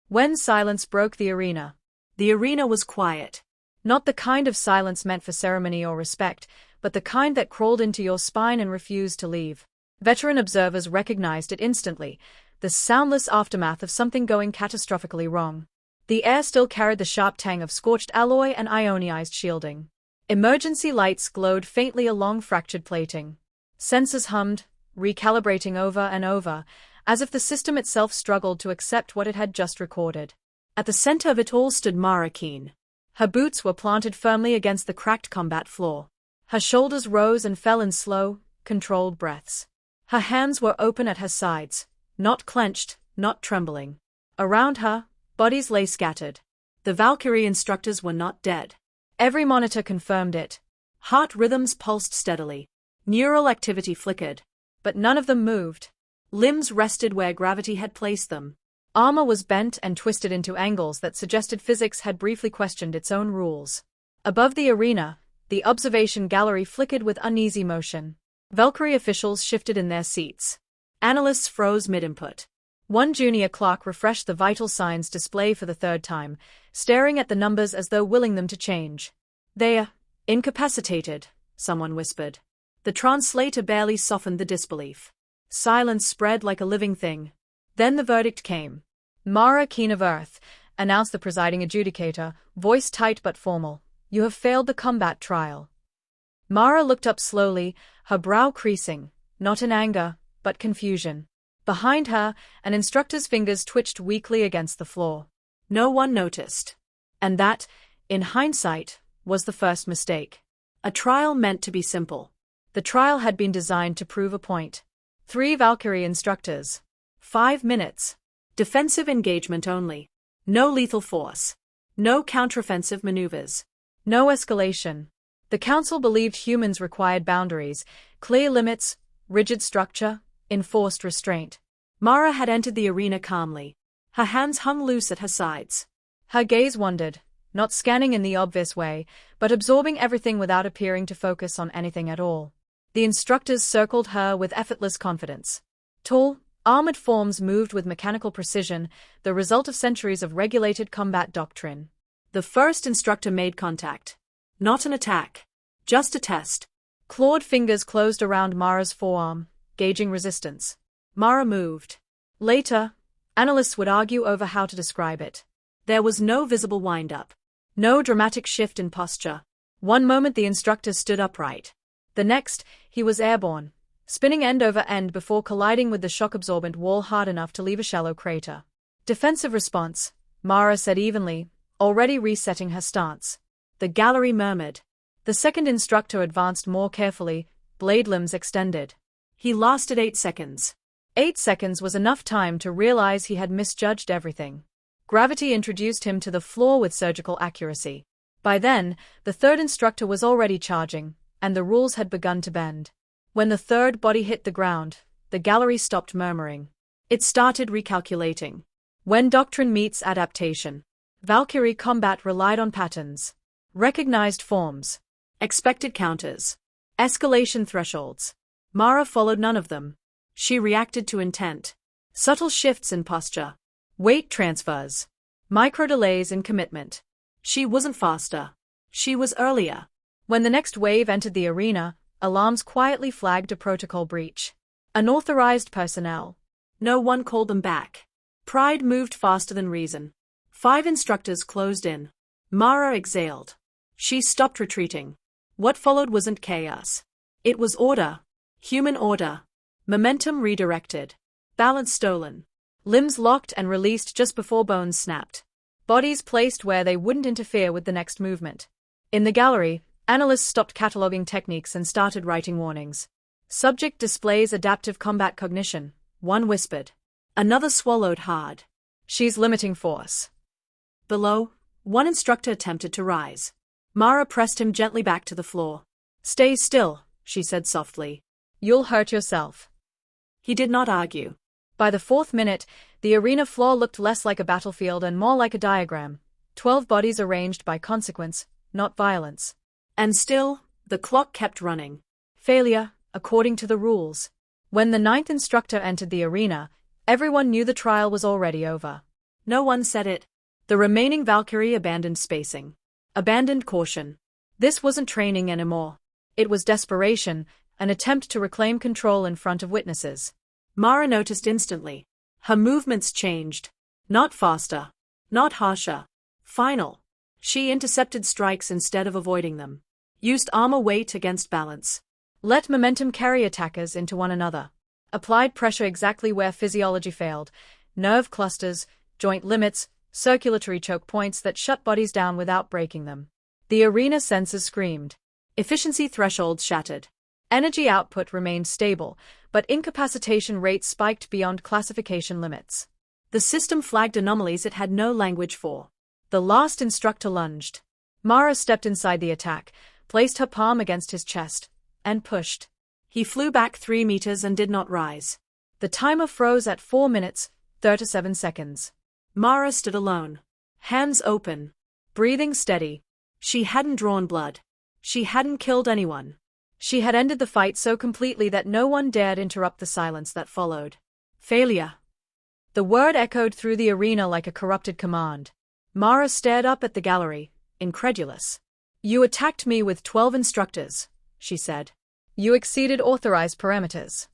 When silence broke the arena. The arena was quiet. Not the kind of silence meant for ceremony or respect, but the kind that crawled into your spine and refused to leave. Veteran observers recognized it instantly, the soundless aftermath of something going catastrophically wrong. The air still carried the sharp tang of scorched alloy and ionized shielding. Emergency lights glowed faintly along fractured plating. Sensors hummed, recalibrating over and over, as if the system itself struggled to accept what it had just recorded. At the center of it all stood Mara Keen. Her boots were planted firmly against the cracked combat floor. Her shoulders rose and fell in slow, controlled breaths. Her hands were open at her sides, not clenched, not trembling. Around her, bodies lay scattered. The Valkyrie instructors were not dead. Every monitor confirmed it. Heart rhythms pulsed steadily. Neural activity flickered. But none of them moved. Limbs rested where gravity had placed them. Armor was bent and twisted into angles that suggested physics had briefly questioned its own rules. Above the arena, the observation gallery flickered with uneasy motion. Valkyrie officials shifted in their seats. Analysts froze mid-input. One junior clerk refreshed the vital signs display for the third time, staring at the numbers as though willing them to change. "They're incapacitated," someone whispered. The translator barely softened the disbelief. Silence spread like a living thing. Then the verdict came. "Mara Keen of Earth," announced the presiding adjudicator, voice tight but formal. "You have failed the combat trial." Mara looked up slowly, her brow creasing, not in anger, but confusion. Behind her, an instructor's fingers twitched weakly against the floor. No one noticed. And that, in hindsight, was the first mistake. A trial meant to be simple. The trial had been designed to prove a point. 3 Valkyrie instructors. 5 minutes. Defensive engagement only. No lethal force. No counteroffensive maneuvers. No escalation. The Council believed humans required boundaries, clear limits, rigid structure, enforced restraint. Mara had entered the arena calmly. Her hands hung loose at her sides. Her gaze wandered, not scanning in the obvious way, but absorbing everything without appearing to focus on anything at all. The instructors circled her with effortless confidence. Tall, armored forms moved with mechanical precision, the result of centuries of regulated combat doctrine. The first instructor made contact. Not an attack. Just a test. Clawed fingers closed around Mara's forearm, gauging resistance. Mara moved. Later, analysts would argue over how to describe it. There was no visible wind-up. No dramatic shift in posture. One moment the instructor stood upright. The next, he was airborne, spinning end over end before colliding with the shock-absorbent wall hard enough to leave a shallow crater. Defensive response, Mara said evenly, already resetting her stance. The gallery murmured. The second instructor advanced more carefully, blade limbs extended. He lasted 8 seconds. 8 seconds was enough time to realize he had misjudged everything. Gravity introduced him to the floor with surgical accuracy. By then, the third instructor was already charging, and the rules had begun to bend. When the third body hit the ground, the gallery stopped murmuring. It started recalculating. When doctrine meets adaptation, Valkyrie combat relied on patterns. Recognized forms. Expected counters. Escalation thresholds. Mara followed none of them. She reacted to intent. Subtle shifts in posture. Weight transfers. Micro delays in commitment. She wasn't faster. She was earlier. When the next wave entered the arena, alarms quietly flagged a protocol breach. Unauthorized personnel. No one called them back. Pride moved faster than reason. 5 instructors closed in. Mara exhaled. She stopped retreating. What followed wasn't chaos. It was order. Human order. Momentum redirected. Balance stolen. Limbs locked and released just before bones snapped. Bodies placed where they wouldn't interfere with the next movement. In the gallery, analysts stopped cataloging techniques and started writing warnings. Subject displays adaptive combat cognition, one whispered. Another swallowed hard. She's limiting force. Below, one instructor attempted to rise. Mara pressed him gently back to the floor. "Stay still," she said softly. "You'll hurt yourself." He did not argue. By the 4th minute, the arena floor looked less like a battlefield and more like a diagram. 12 bodies arranged by consequence, not violence. And still, the clock kept running. Failure, according to the rules. When the 9th instructor entered the arena, everyone knew the trial was already over. No one said it. The remaining Valkyrie abandoned spacing. Abandoned caution. This wasn't training anymore. It was desperation, an attempt to reclaim control in front of witnesses. Mara noticed instantly. Her movements changed. Not faster. Not harsher. Final. She intercepted strikes instead of avoiding them. Used armor weight against balance. Let momentum carry attackers into one another. Applied pressure exactly where physiology failed. Nerve clusters, joint limits, circulatory choke points that shut bodies down without breaking them. The arena sensors screamed. Efficiency thresholds shattered. Energy output remained stable, but incapacitation rates spiked beyond classification limits. The system flagged anomalies it had no language for. The last instructor lunged. Mara stepped inside the attack, placed her palm against his chest, and pushed. He flew back 3 meters and did not rise. The timer froze at 4 minutes, 37 seconds. Mara stood alone. Hands open. Breathing steady. She hadn't drawn blood. She hadn't killed anyone. She had ended the fight so completely that no one dared interrupt the silence that followed. Failure. The word echoed through the arena like a corrupted command. Mara stared up at the gallery, incredulous. You attacked me with 12 instructors, she said. You exceeded authorized parameters.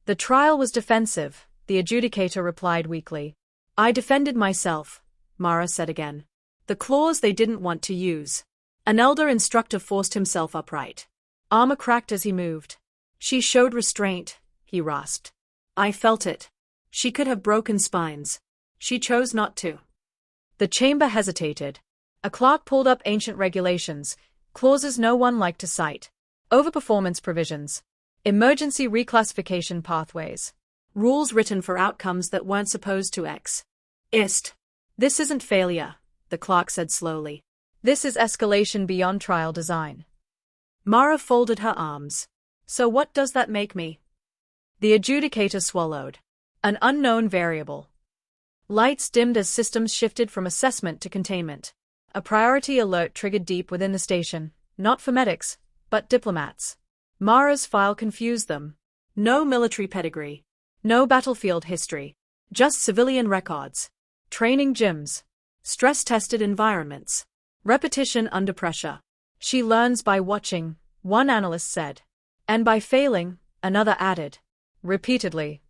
The trial was defensive, the adjudicator replied weakly. I defended myself, Mara said again. The clause they didn't want to use. An elder instructor forced himself upright. Armor cracked as he moved. She showed restraint, he rasped. I felt it. She could have broken spines. She chose not to. The chamber hesitated. A clerk pulled up ancient regulations, clauses no one liked to cite. Overperformance provisions. Emergency reclassification pathways. Rules written for outcomes that weren't supposed to exist. This isn't failure, the clerk said slowly. This is escalation beyond trial design. Mara folded her arms. So what does that make me? The adjudicator swallowed. An unknown variable. Lights dimmed as systems shifted from assessment to containment. A priority alert triggered deep within the station, not for medics, but diplomats. Mara's file confused them. No military pedigree. No battlefield history. Just civilian records. Training gyms. Stress-tested environments. Repetition under pressure. She learns by watching, one analyst said. And by failing, another added. Repeatedly.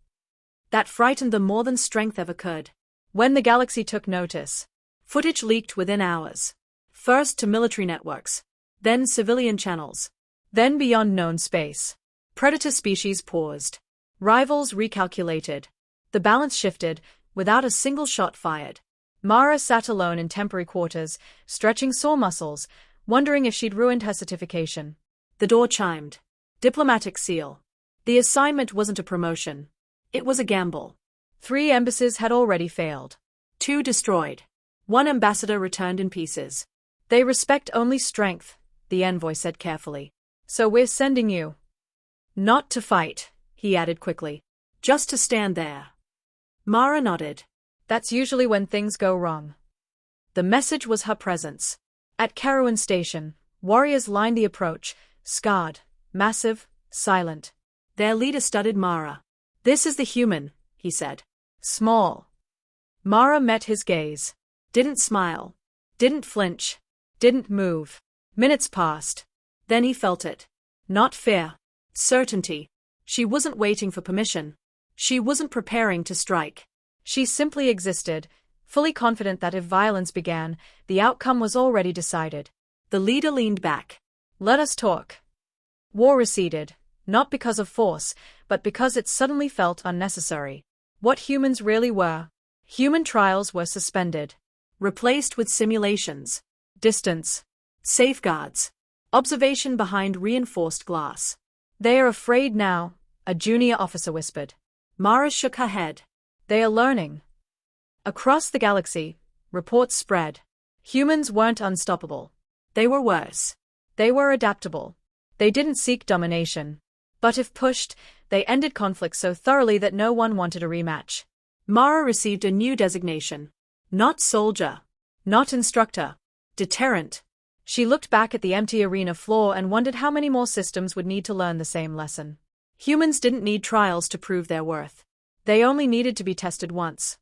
That frightened them more than strength ever could. When the galaxy took notice, footage leaked within hours. First to military networks. Then civilian channels. Then beyond known space. Predator species paused. Rivals recalculated. The balance shifted, without a single shot fired. Mara sat alone in temporary quarters, stretching sore muscles, wondering if she'd ruined her certification. The door chimed. Diplomatic seal. The assignment wasn't a promotion. It was a gamble. 3 embassies had already failed. 2 destroyed. 1 ambassador returned in pieces. They respect only strength, the envoy said carefully. So we're sending you. Not to fight, he added quickly. Just to stand there. Mara nodded. That's usually when things go wrong. The message was her presence. At Karawan Station, warriors lined the approach, scarred, massive, silent. Their leader studied Mara. This is the human, he said. Small. Mara met his gaze. Didn't smile. Didn't flinch. Didn't move. Minutes passed. Then he felt it. Not fear. Certainty. She wasn't waiting for permission. She wasn't preparing to strike. She simply existed, fully confident that if violence began, the outcome was already decided. The leader leaned back. Let us talk. War receded, not because of force, but because it suddenly felt unnecessary. What humans really were. Human trials were suspended. Replaced with simulations. Distance. Safeguards. Observation behind reinforced glass. They are afraid now, a junior officer whispered. Mara shook her head. They are learning. Across the galaxy, reports spread. Humans weren't unstoppable. They were worse. They were adaptable. They didn't seek domination. But if pushed, they ended conflict so thoroughly that no one wanted a rematch. Mara received a new designation. Not soldier. Not instructor. Deterrent. She looked back at the empty arena floor and wondered how many more systems would need to learn the same lesson. Humans didn't need trials to prove their worth. They only needed to be tested once.